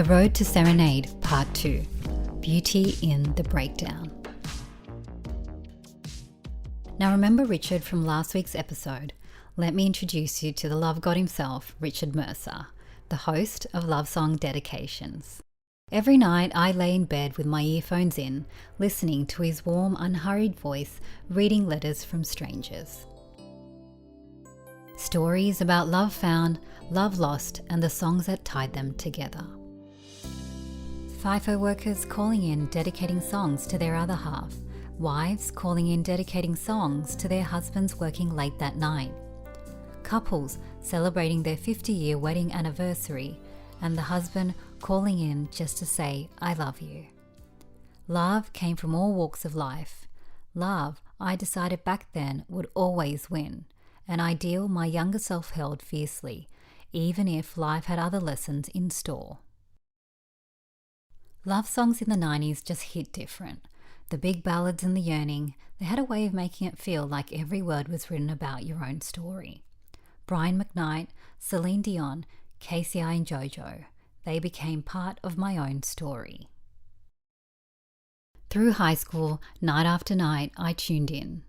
The Road to Serenaid, Part 2. Beauty in the Breakdown. Now remember Richard from last week's episode? Let me introduce you to the love god himself, Richard Mercer, the host of Love Song Dedications. Every night I lay in bed with my earphones in, listening to his warm, unhurried voice, reading letters from strangers. Stories about love found, love lost, and the songs that tied them together. FIFO workers calling in dedicating songs to their other half, wives calling in dedicating songs to their husbands working late that night, couples celebrating their 50-year wedding anniversary, and the husband calling in just to say, I love you. Love came from all walks of life. Love, I decided back then, would always win, an ideal my younger self held fiercely, even if life had other lessons in store. Love songs in the 90s just hit different. The big ballads and the yearning, they had a way of making it feel like every word was written about your own story. Brian McKnight, Celine Dion, KCI and JoJo, they became part of my own story. Through high school, night after night, I tuned in.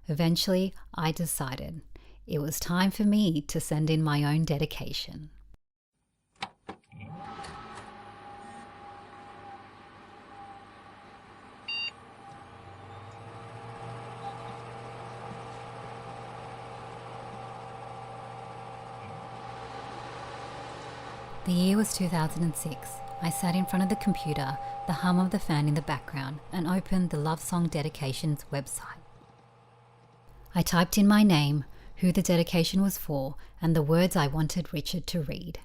Eventually, I decided it was time for me to send in my own dedication. The year was 2006. I sat in front of the computer, the hum of the fan in the background, and opened the Love Song Dedications website. I typed in my name, who the dedication was for, and the words I wanted Richard to read.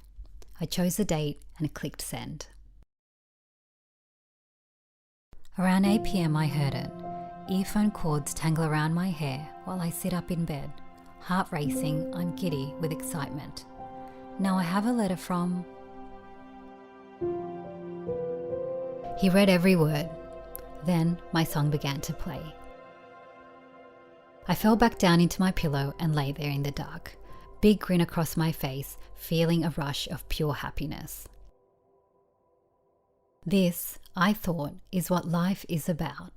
I chose a date and clicked send. Around 8 p.m. I heard it. Earphone cords tangle around my hair while I sit up in bed. Heart racing, I'm giddy with excitement. Now I have a letter from... He read every word. Then my song began to play. I fell back down into my pillow and lay there in the dark, big grin across my face, feeling a rush of pure happiness. This, I thought, is what life is about.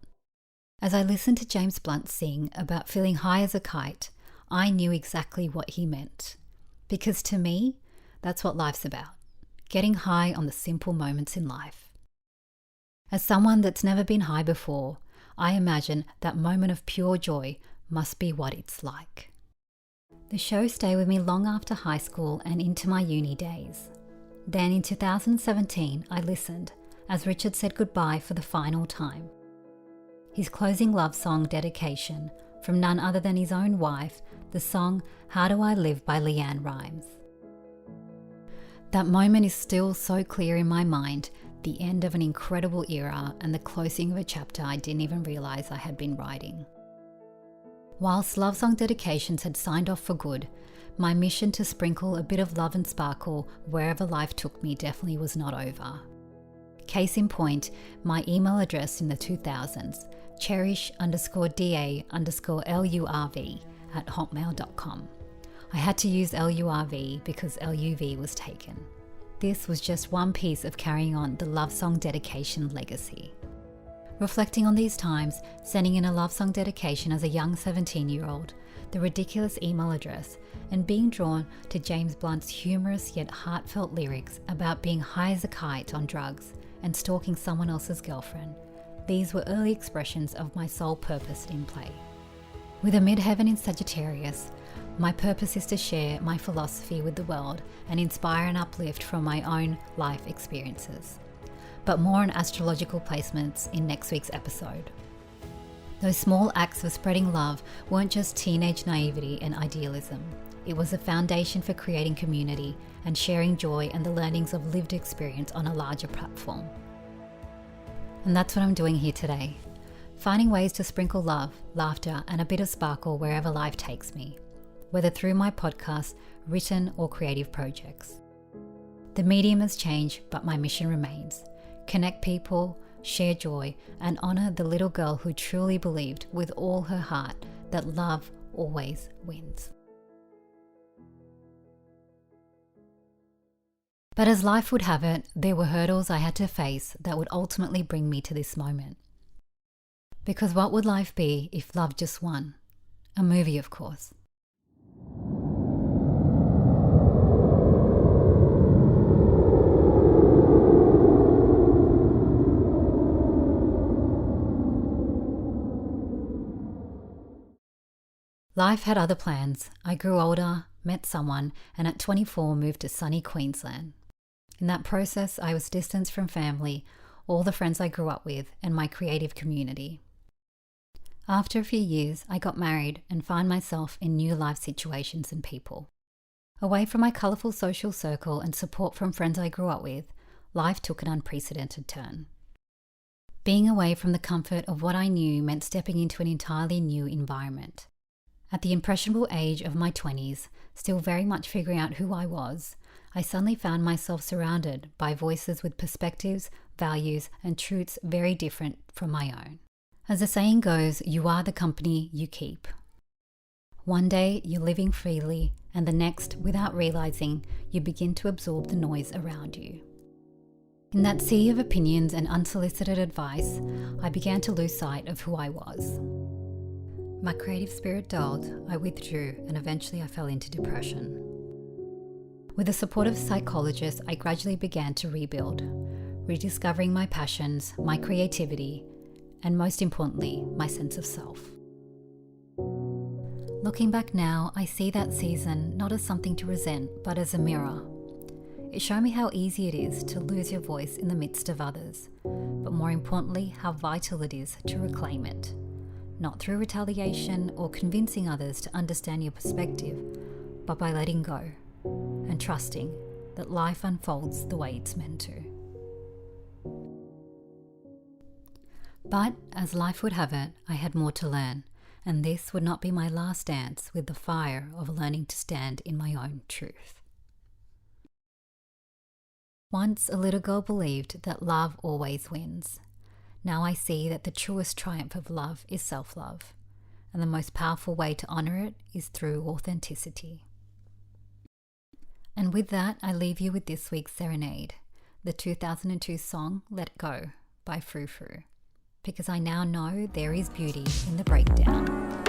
As I listened to James Blunt sing about feeling high as a kite, I knew exactly what he meant. Because to me, that's what life's about, getting high on the simple moments in life. As someone that's never been high before, I imagine that moment of pure joy must be what it's like. The show stayed with me long after high school and into my uni days. Then in 2017, I listened as Richard said goodbye for the final time. His closing love song dedication from none other than his own wife, the song How Do I Live by Leanne Rimes. That moment is still so clear in my mind, the end of an incredible era and the closing of a chapter I didn't even realise I had been writing. Whilst Love Song Dedications had signed off for good, my mission to sprinkle a bit of love and sparkle wherever life took me definitely was not over. Case in point, my email address in the 2000s, cherish_da_lurv@hotmail.com. I had to use LURV because LUV was taken. This was just one piece of carrying on the Love Song Dedication legacy. Reflecting on these times, sending in a love song dedication as a young 17-year-old, the ridiculous email address, and being drawn to James Blunt's humorous yet heartfelt lyrics about being high as a kite on drugs and stalking someone else's girlfriend, these were early expressions of my sole purpose in play. With a midheaven in Sagittarius, my purpose is to share my philosophy with the world and inspire and uplift from my own life experiences. But more on astrological placements in next week's episode. Those small acts of spreading love weren't just teenage naivety and idealism. It was a foundation for creating community and sharing joy and the learnings of lived experience on a larger platform. And that's what I'm doing here today. Finding ways to sprinkle love, laughter, and a bit of sparkle wherever life takes me, whether through my podcast, written or creative projects. The medium has changed, but my mission remains. Connect people, share joy, and honour the little girl who truly believed with all her heart that love always wins. But as life would have it, there were hurdles I had to face that would ultimately bring me to this moment. Because what would life be if love just won? A movie, of course. Life had other plans. I grew older, met someone, and at 24 moved to sunny Queensland. In that process, I was distanced from family, all the friends I grew up with, and my creative community. After a few years, I got married and found myself in new life situations and people. Away from my colourful social circle and support from friends I grew up with, life took an unprecedented turn. Being away from the comfort of what I knew meant stepping into an entirely new environment. At the impressionable age of my 20s, still very much figuring out who I was, I suddenly found myself surrounded by voices with perspectives, values, and truths very different from my own. As the saying goes, you are the company you keep. One day you're living freely, and the next, without realizing, you begin to absorb the noise around you. In that sea of opinions and unsolicited advice, I began to lose sight of who I was. My creative spirit dulled, I withdrew, and eventually I fell into depression. With the support of a psychologist, I gradually began to rebuild, rediscovering my passions, my creativity, and most importantly, my sense of self. Looking back now, I see that season not as something to resent, but as a mirror. It showed me how easy it is to lose your voice in the midst of others, but more importantly, how vital it is to reclaim it. Not through retaliation or convincing others to understand your perspective, but by letting go and trusting that life unfolds the way it's meant to. But as life would have it, I had more to learn, and this would not be my last dance with the fire of learning to stand in my own truth. Once a little girl believed that love always wins. Now I see that the truest triumph of love is self-love, and the most powerful way to honour it is through authenticity. And with that, I leave you with this week's Serenaid, the 2002 song Let Go by Frou Frou, because I now know there is beauty in the breakdown.